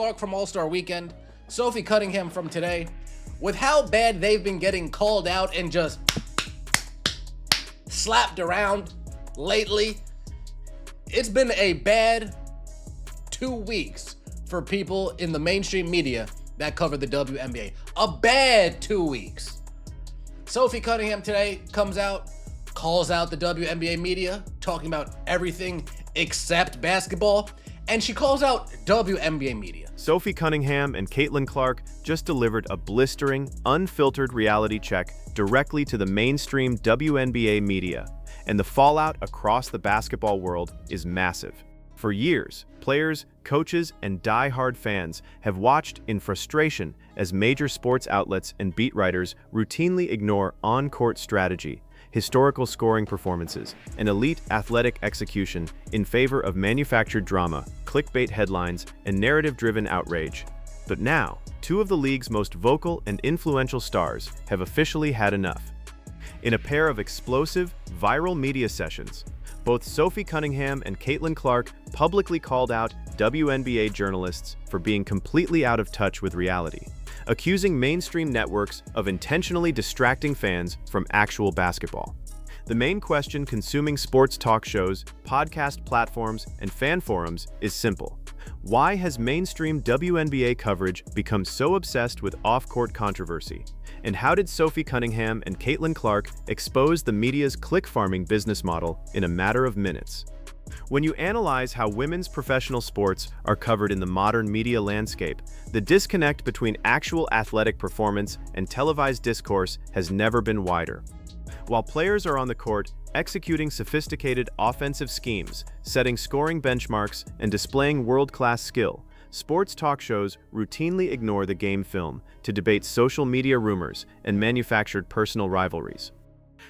Clark from All-Star Weekend, Sophie Cunningham from today. With how bad they've been getting called out and just slapped around lately, it's been a bad 2 weeks for people in the mainstream media that cover the WNBA. A bad 2 weeks. Sophie Cunningham today comes out, calls out the WNBA media, talking about everything except basketball, and she calls out WNBA media. Sophie Cunningham and Caitlin Clark just delivered a blistering, unfiltered reality check directly to the mainstream WNBA media, and the fallout across the basketball world is massive. For years, players, coaches, and die-hard fans have watched in frustration as major sports outlets and beat writers routinely ignore on-court strategy, historical scoring performances, and elite athletic execution in favor of manufactured drama, clickbait headlines, and narrative-driven outrage. But now, two of the league's most vocal and influential stars have officially had enough. In a pair of explosive, viral media sessions, both Sophie Cunningham and Caitlin Clark publicly called out WNBA journalists for being completely out of touch with reality, accusing mainstream networks of intentionally distracting fans from actual basketball. The main question consuming sports talk shows, podcast platforms, and fan forums is simple. Why has mainstream WNBA coverage become so obsessed with off-court controversy? And how did Sophie Cunningham and Caitlin Clark expose the media's click-farming business model in a matter of minutes? When you analyze how women's professional sports are covered in the modern media landscape, the disconnect between actual athletic performance and televised discourse has never been wider. While players are on the court executing sophisticated offensive schemes, setting scoring benchmarks, and displaying world-class skill, sports talk shows routinely ignore the game film to debate social media rumors and manufactured personal rivalries.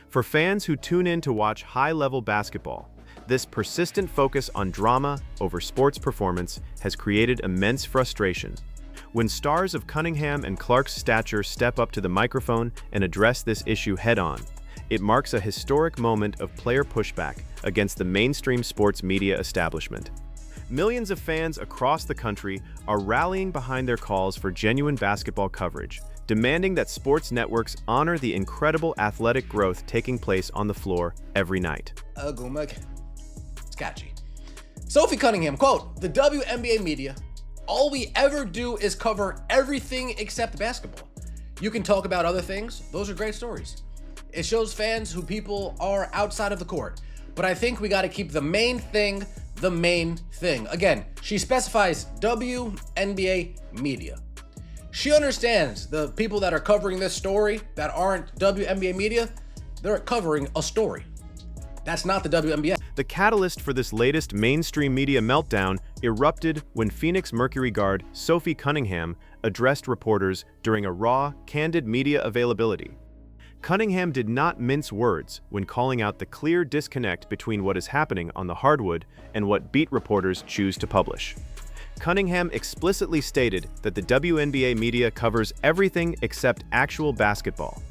For fans who tune in to watch high-level basketball, this persistent focus on drama over sports performance has created immense frustration. When stars of Cunningham and Clark's stature step up to the microphone and address this issue head-on, it marks a historic moment of player pushback against the mainstream sports media establishment. Millions of fans across the country are rallying behind their calls for genuine basketball coverage, demanding that sports networks honor the incredible athletic growth taking place on the floor every night. Sketchy. Sophie Cunningham, quote, "The WNBA media, all we ever do is cover everything except basketball. You can talk about other things. Those are great stories. It shows fans who people are outside of the court. But I think we got to keep the main thing the main thing." Again, she specifies WNBA media. She understands the people that are covering this story that aren't WNBA media, they're covering a story. That's not the WNBA. The catalyst for this latest mainstream media meltdown erupted when Phoenix Mercury guard Sophie Cunningham addressed reporters during a raw, candid media availability. Cunningham did not mince words when calling out the clear disconnect between what is happening on the hardwood and what beat reporters choose to publish. Cunningham explicitly stated that the WNBA media covers everything except actual basketball.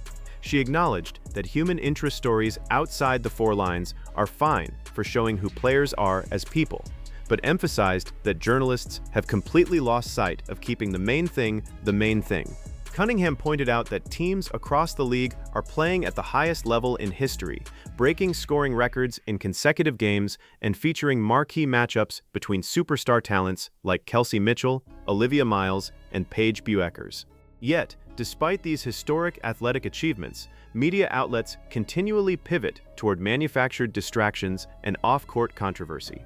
She acknowledged that human interest stories outside the four lines are fine for showing who players are as people, but emphasized that journalists have completely lost sight of keeping the main thing the main thing. Cunningham pointed out that teams across the league are playing at the highest level in history, breaking scoring records in consecutive games and featuring marquee matchups between superstar talents like Kelsey Mitchell, Olivia Miles, and Paige Bueckers. Yet, despite these historic athletic achievements, media outlets continually pivot toward manufactured distractions and off-court controversy.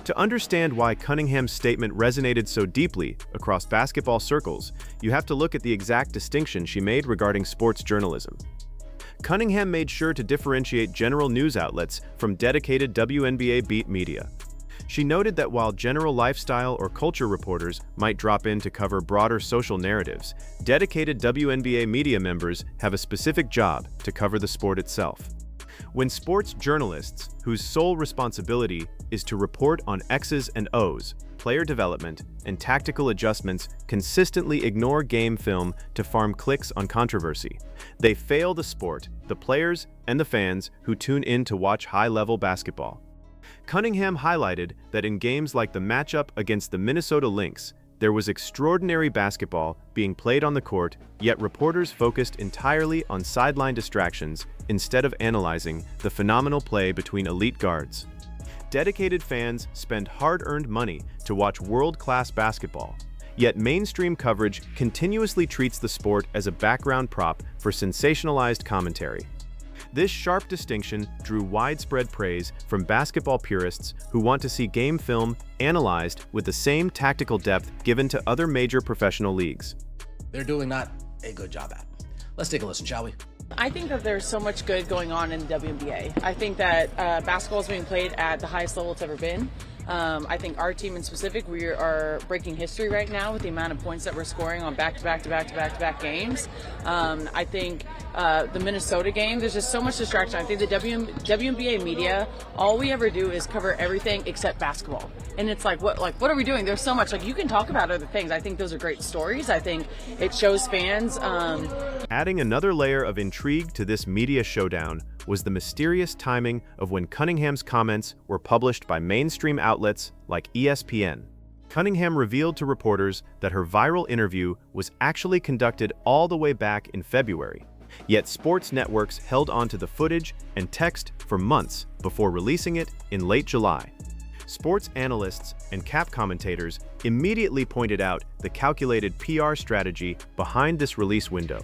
To understand why Cunningham's statement resonated so deeply across basketball circles, you have to look at the exact distinction she made regarding sports journalism. Cunningham made sure to differentiate general news outlets from dedicated WNBA beat media. She noted that while general lifestyle or culture reporters might drop in to cover broader social narratives, dedicated WNBA media members have a specific job to cover the sport itself. When sports journalists, whose sole responsibility is to report on X's and O's, player development, and tactical adjustments, consistently ignore game film to farm clicks on controversy, they fail the sport, the players, and the fans who tune in to watch high-level basketball. Cunningham highlighted that in games like the matchup against the Minnesota Lynx, There was extraordinary basketball being played on the court, yet reporters focused entirely on sideline distractions instead of analyzing the phenomenal play between elite guards. Dedicated fans spend hard-earned money to watch world-class basketball, yet mainstream coverage continuously treats the sport as a background prop for sensationalized commentary. This sharp distinction drew widespread praise from basketball purists who want to see game film analyzed with the same tactical depth given to other major professional leagues. They're doing not a good job at. Let's take a listen, shall we? I think that there's so much good going on in the WNBA. I think that basketball is being played at the highest level it's ever been. I think our team in specific, we are breaking history right now with the amount of points that we're scoring on back-to-back games. I think the Minnesota game, there's just so much distraction. I think the WNBA media, all we ever do is cover everything except basketball. And it's like, what are we doing? There's so much. Like, you can talk about other things. I think those are great stories. I think it shows fans. Adding another layer of intrigue to this media showdown was the mysterious timing of when Cunningham's comments were published by mainstream outlets like ESPN. Cunningham revealed to reporters that her viral interview was actually conducted all the way back in February. Yet sports networks held onto the footage and text for months before releasing it in late July. Sports analysts and cap commentators immediately pointed out the calculated PR strategy behind this release window.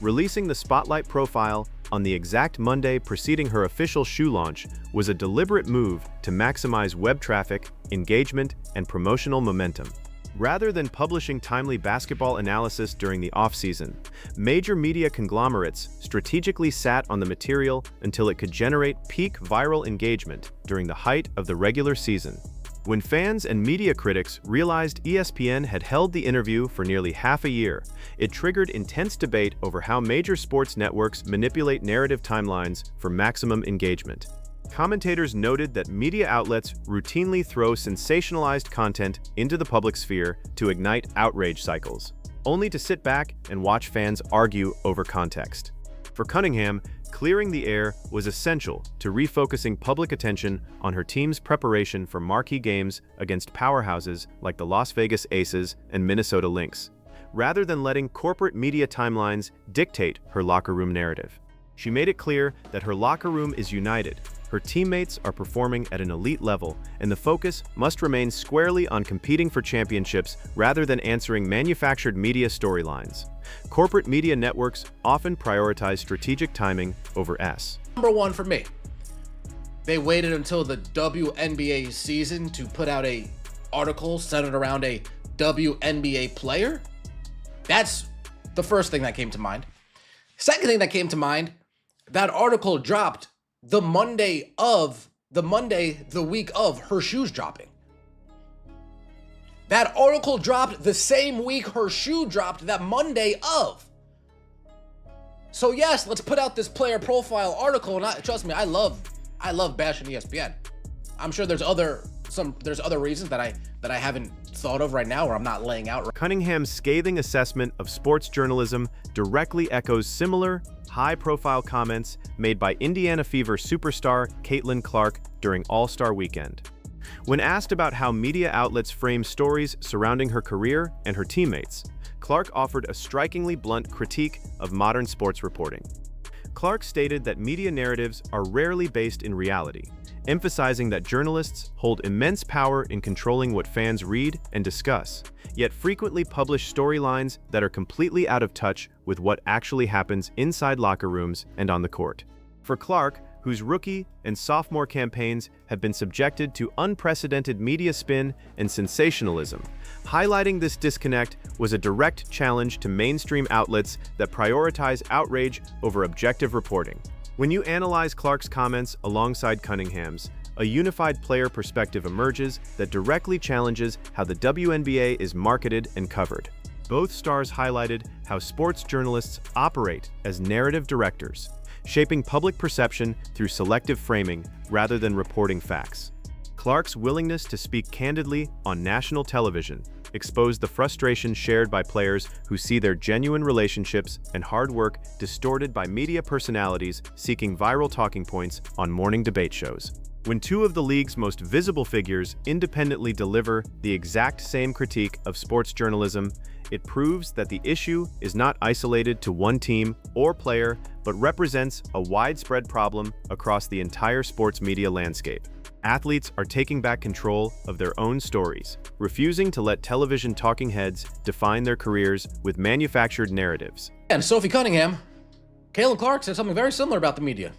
Releasing the spotlight profile on the exact Monday preceding her official shoe launch was a deliberate move to maximize web traffic, engagement, and promotional momentum. Rather than publishing timely basketball analysis during the off-season, major media conglomerates strategically sat on the material until it could generate peak viral engagement during the height of the regular season. When fans and media critics realized ESPN had held the interview for nearly half a year, it triggered intense debate over how major sports networks manipulate narrative timelines for maximum engagement. Commentators noted that media outlets routinely throw sensationalized content into the public sphere to ignite outrage cycles, only to sit back and watch fans argue over context. For Cunningham, clearing the air was essential to refocusing public attention on her team's preparation for marquee games against powerhouses like the Las Vegas Aces and Minnesota Lynx, rather than letting corporate media timelines dictate her locker room narrative. She made it clear that her locker room is united, her teammates are performing at an elite level, and the focus must remain squarely on competing for championships rather than answering manufactured media storylines. Corporate media networks often prioritize strategic timing over S. Number one for me. They waited until the WNBA season to put out a article centered around a WNBA player. That's the first thing that came to mind. Second thing that came to mind, that article dropped the week of her shoes dropping. That article dropped the same week her shoe dropped, that Monday of. So yes, let's put out this player profile article. And trust me, I love bashing ESPN. I'm sure there's other reasons that I haven't thought of right now, or I'm not laying out. Cunningham's scathing assessment of sports journalism directly echoes similar high-profile comments made by Indiana Fever superstar Caitlin Clark during All-Star Weekend. When asked about how media outlets frame stories surrounding her career and her teammates, Clark offered a strikingly blunt critique of modern sports reporting. Clark stated that media narratives are rarely based in reality, emphasizing that journalists hold immense power in controlling what fans read and discuss, yet frequently publish storylines that are completely out of touch with what actually happens inside locker rooms and on the court. For Clark, whose rookie and sophomore campaigns have been subjected to unprecedented media spin and sensationalism, highlighting this disconnect was a direct challenge to mainstream outlets that prioritize outrage over objective reporting. When you analyze Clark's comments alongside Cunningham's, a unified player perspective emerges that directly challenges how the WNBA is marketed and covered. Both stars highlighted how sports journalists operate as narrative directors, shaping public perception through selective framing rather than reporting facts. Clark's willingness to speak candidly on national television exposed the frustration shared by players who see their genuine relationships and hard work distorted by media personalities seeking viral talking points on morning debate shows. When two of the league's most visible figures independently deliver the exact same critique of sports journalism, it proves that the issue is not isolated to one team or player, but represents a widespread problem across the entire sports media landscape. Athletes are taking back control of their own stories, refusing to let television talking heads define their careers with manufactured narratives. And Sophie Cunningham, Caitlin Clark said something very similar about the media.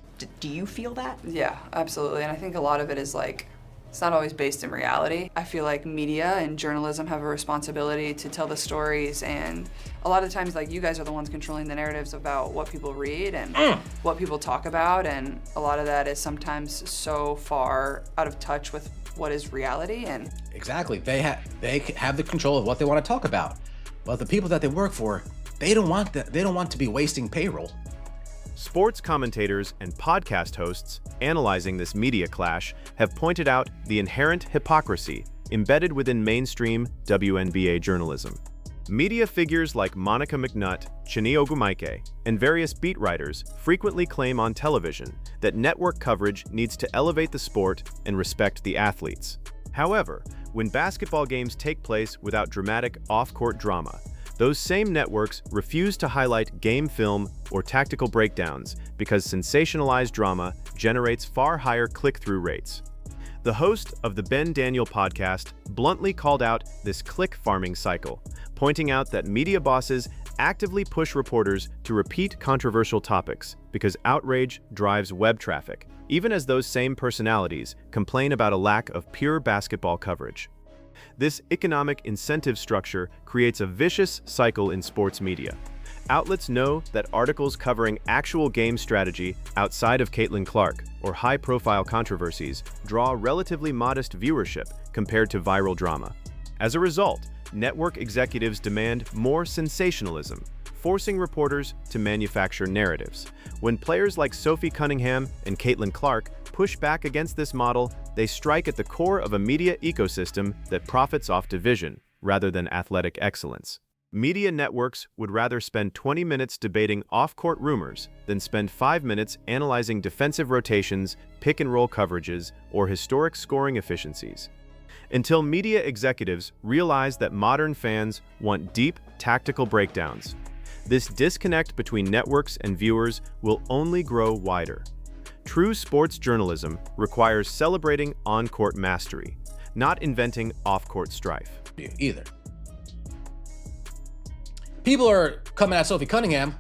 Do you feel that? Yeah, absolutely. And I think a lot of it is like, it's not always based in reality. I feel like media and journalism have a responsibility to tell the stories, and a lot of times, like, you guys are the ones controlling the narratives about what people read and what people talk about, and a lot of that is sometimes so far out of touch with what is reality. And Exactly. They have the control of what they want to talk about. But the people that they work for, they don't want to be wasting payroll. Sports commentators and podcast hosts analyzing this media clash have pointed out the inherent hypocrisy embedded within mainstream WNBA journalism. Media figures like Monica McNutt, Chiney Ogwumike, and various beat writers frequently claim on television that network coverage needs to elevate the sport and respect the athletes. However, when basketball games take place without dramatic off-court drama, those same networks refuse to highlight game film or tactical breakdowns because sensationalized drama generates far higher click-through rates. The host of the Ben Daniel podcast bluntly called out this click farming cycle, pointing out that media bosses actively push reporters to repeat controversial topics because outrage drives web traffic, even as those same personalities complain about a lack of pure basketball coverage. This economic incentive structure creates a vicious cycle in sports media. Outlets know that articles covering actual game strategy outside of Caitlin Clark or high-profile controversies draw relatively modest viewership compared to viral drama. As a result, network executives demand more sensationalism, forcing reporters to manufacture narratives. When players like Sophie Cunningham and Caitlin Clark push back against this model, they strike at the core of a media ecosystem that profits off division rather than athletic excellence. Media networks would rather spend 20 minutes debating off-court rumors than spend 5 minutes analyzing defensive rotations, pick-and-roll coverages, or historic scoring efficiencies. Until media executives realize that modern fans want deep, tactical breakdowns, this disconnect between networks and viewers will only grow wider. True sports journalism requires celebrating on-court mastery, not inventing off-court strife. Either. People are coming at Sophie Cunningham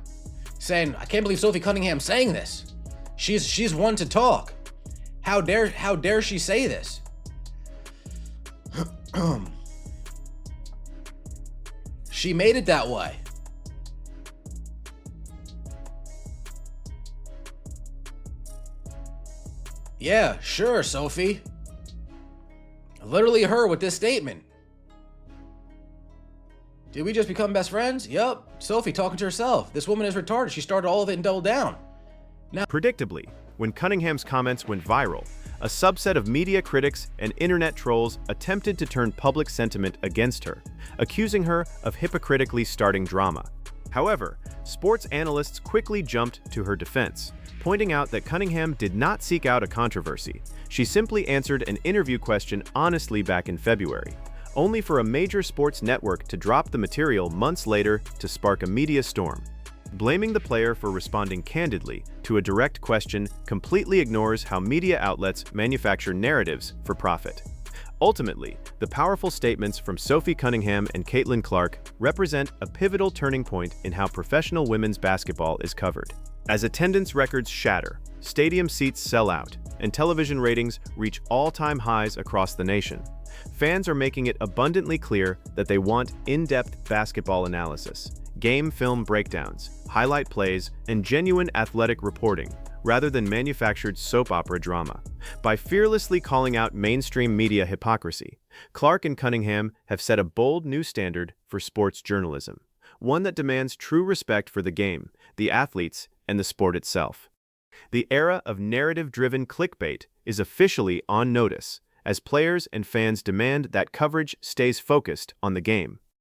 saying, I can't believe Sophie Cunningham's saying this. She's one to talk. How dare she say this? She made it that way. Yeah, sure, Sophie. Literally her with this statement. Did we just become best friends? Yup. Sophie talking to herself. This woman is retarded. She started all of it and doubled down. Now, predictably, when Cunningham's comments went viral, a subset of media critics and internet trolls attempted to turn public sentiment against her, accusing her of hypocritically starting drama. However, sports analysts quickly jumped to her defense, pointing out that Cunningham did not seek out a controversy. She simply answered an interview question honestly back in February, only for a major sports network to drop the material months later to spark a media storm. Blaming the player for responding candidly to a direct question completely ignores how media outlets manufacture narratives for profit. Ultimately, the powerful statements from Sophie Cunningham and Caitlin Clark represent a pivotal turning point in how professional women's basketball is covered. As attendance records shatter, stadium seats sell out, and television ratings reach all-time highs across the nation, fans are making it abundantly clear that they want in-depth basketball analysis, game film breakdowns, highlight plays, and genuine athletic reporting, rather than manufactured soap opera drama. By fearlessly calling out mainstream media hypocrisy, Clark and Cunningham have set a bold new standard for sports journalism, one that demands true respect for the game, the athletes, and the sport itself. The era of narrative-driven clickbait is officially on notice, as players and fans demand that coverage stays focused on the game,